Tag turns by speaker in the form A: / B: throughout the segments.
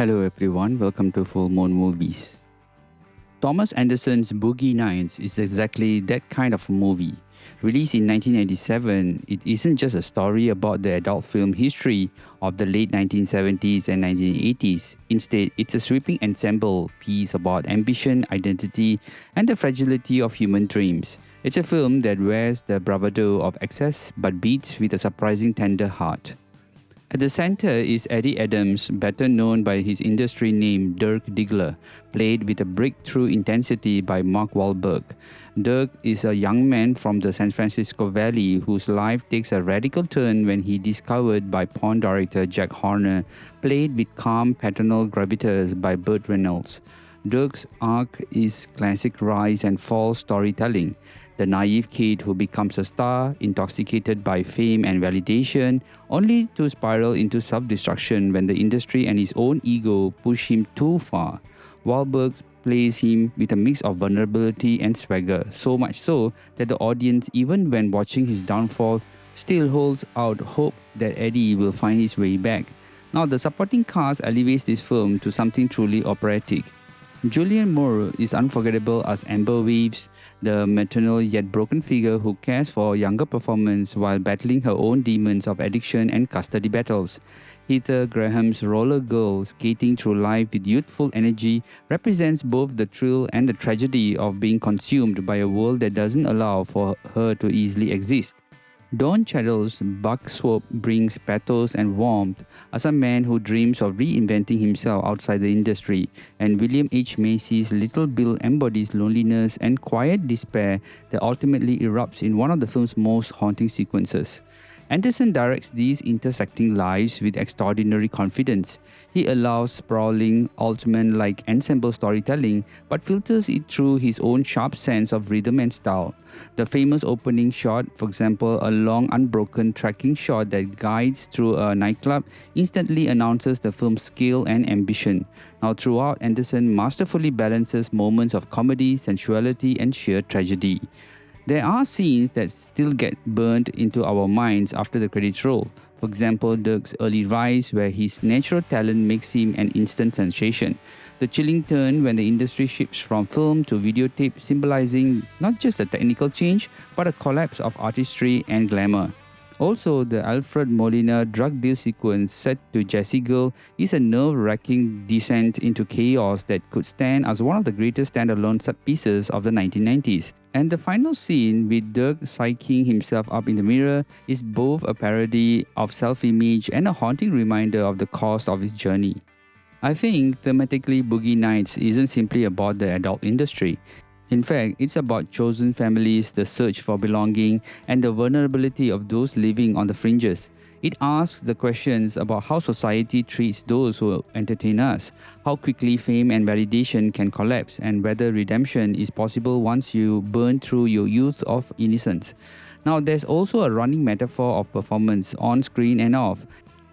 A: Hello everyone, welcome to Full Moon Movies. Thomas Anderson's Boogie Nights is exactly that kind of movie. Released in 1987, it isn't just a story about the adult film history of the late 1970s and 1980s. Instead, it's a sweeping ensemble piece about ambition, identity, and the fragility of human dreams. It's a film that wears the bravado of excess but beats with a surprising tender heart. At the center is Eddie Adams, better known by his industry name Dirk Diggler, played with a breakthrough intensity by Mark Wahlberg. Dirk is a young man from the San Francisco Valley whose life takes a radical turn when he is discovered by porn director Jack Horner, played with calm paternal gravitas by Burt Reynolds. Dirk's arc is classic rise and fall storytelling. The naive kid who becomes a star, intoxicated by fame and validation, only to spiral into self-destruction when the industry and his own ego push him too far. Wahlberg plays him with a mix of vulnerability and swagger, so much so that the audience, even when watching his downfall, still holds out hope that Eddie will find his way back. Now, the supporting cast elevates this film to something truly operatic. Julianne Moore is unforgettable as Amber Weaves, the maternal yet broken figure who cares for younger performance while battling her own demons of addiction and custody battles. Heather Graham's roller girl skating through life with youthful energy represents both the thrill and the tragedy of being consumed by a world that doesn't allow for her to easily exist. Don Cheadle's Buck Swope brings pathos and warmth as a man who dreams of reinventing himself outside the industry, and William H. Macy's Little Bill embodies loneliness and quiet despair that ultimately erupts in one of the film's most haunting sequences. Anderson directs these intersecting lives with extraordinary confidence. He allows sprawling, Altman-like ensemble storytelling, but filters it through his own sharp sense of rhythm and style. The famous opening shot, for example, a long, unbroken tracking shot that guides through a nightclub, instantly announces the film's scale and ambition. Now, throughout, Anderson masterfully balances moments of comedy, sensuality, and sheer tragedy. There are scenes that still get burned into our minds after the credits roll. For example, Dirk's early rise, where his natural talent makes him an instant sensation. The chilling turn when the industry shifts from film to videotape, symbolizing not just a technical change, but a collapse of artistry and glamour. Also, the Alfred Molina drug deal sequence set to Jessie Girl is a nerve-wracking descent into chaos that could stand as one of the greatest standalone set pieces of the 1990s. And the final scene with Dirk psyching himself up in the mirror is both a parody of self-image and a haunting reminder of the cost of his journey. I think thematically Boogie Nights isn't simply about the adult industry. In fact, it's about chosen families, the search for belonging, and the vulnerability of those living on the fringes. It asks the questions about how society treats those who entertain us, how quickly fame and validation can collapse, and whether redemption is possible once you burn through your youth of innocence. Now, there's also a running metaphor of performance, on screen and off,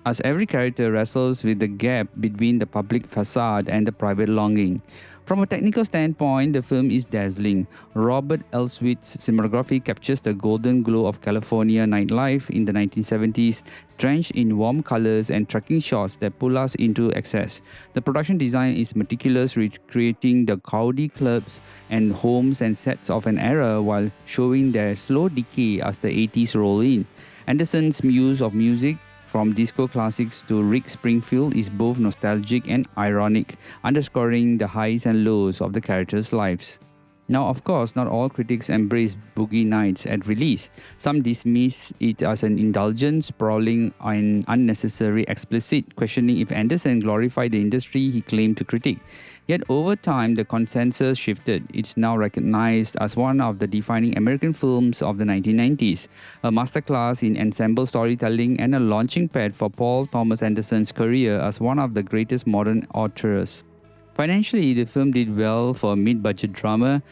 A: as every character wrestles with the gap between the public facade and the private longing. From a technical standpoint, the film is dazzling. Robert Elswit's cinematography captures the golden glow of California nightlife in the 1970s, drenched in warm colors and tracking shots that pull us into excess. The production design is meticulous, recreating the gaudy clubs and homes and sets of an era while showing their slow decay as the 80s roll in. Anderson's use of music, from disco classics to Rick Springfield, is both nostalgic and ironic, underscoring the highs and lows of the characters' lives. Now, of course, not all critics embrace Boogie Nights at release. Some dismiss it as an indulgence, sprawling and unnecessary explicit, questioning if Anderson glorified the industry he claimed to critique. Yet over time, the consensus shifted. It's now recognized as one of the defining American films of the 1990s, a masterclass in ensemble storytelling and a launching pad for Paul Thomas Anderson's career as one of the greatest modern auteurs. Financially, the film did well for a mid-budget drama.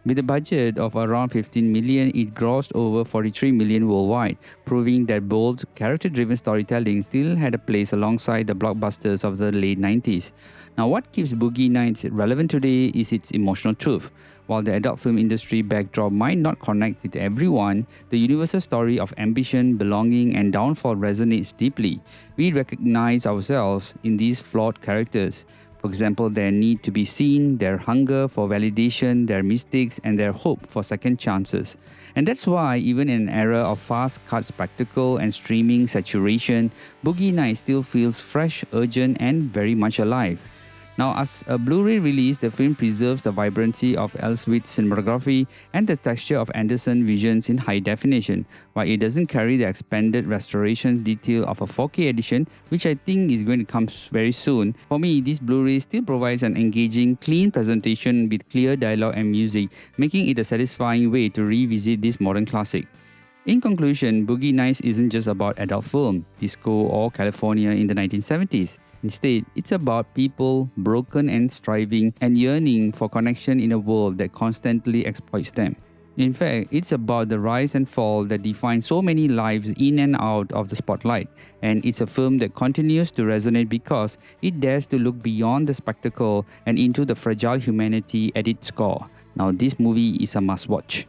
A: With a budget of around 15 million, it grossed over 43 million worldwide, proving that bold, character-driven storytelling still had a place alongside the blockbusters of the late 90s. Now, what keeps Boogie Nights relevant today is its emotional truth. While the adult film industry backdrop might not connect with everyone, the universal story of ambition, belonging, and downfall resonates deeply. We recognize ourselves in these flawed characters. For example, their need to be seen, their hunger for validation, their mistakes, and their hope for second chances. And that's why, even in an era of fast cut spectacle and streaming saturation, Boogie Nights still feels fresh, urgent, and very much alive. Now, as a Blu-ray release, the film preserves the vibrancy of Elswit's cinematography and the texture of Anderson's visions in high definition, while it doesn't carry the expanded restoration detail of a 4K edition, which I think is going to come very soon. For me, this Blu-ray still provides an engaging, clean presentation with clear dialogue and music, making it a satisfying way to revisit this modern classic. In conclusion, Boogie Nights isn't just about adult film, disco, or California in the 1970s. Instead, it's about people broken and striving and yearning for connection in a world that constantly exploits them. In fact, it's about the rise and fall that define so many lives in and out of the spotlight. And it's a film that continues to resonate because it dares to look beyond the spectacle and into the fragile humanity at its core. Now, this movie is a must-watch.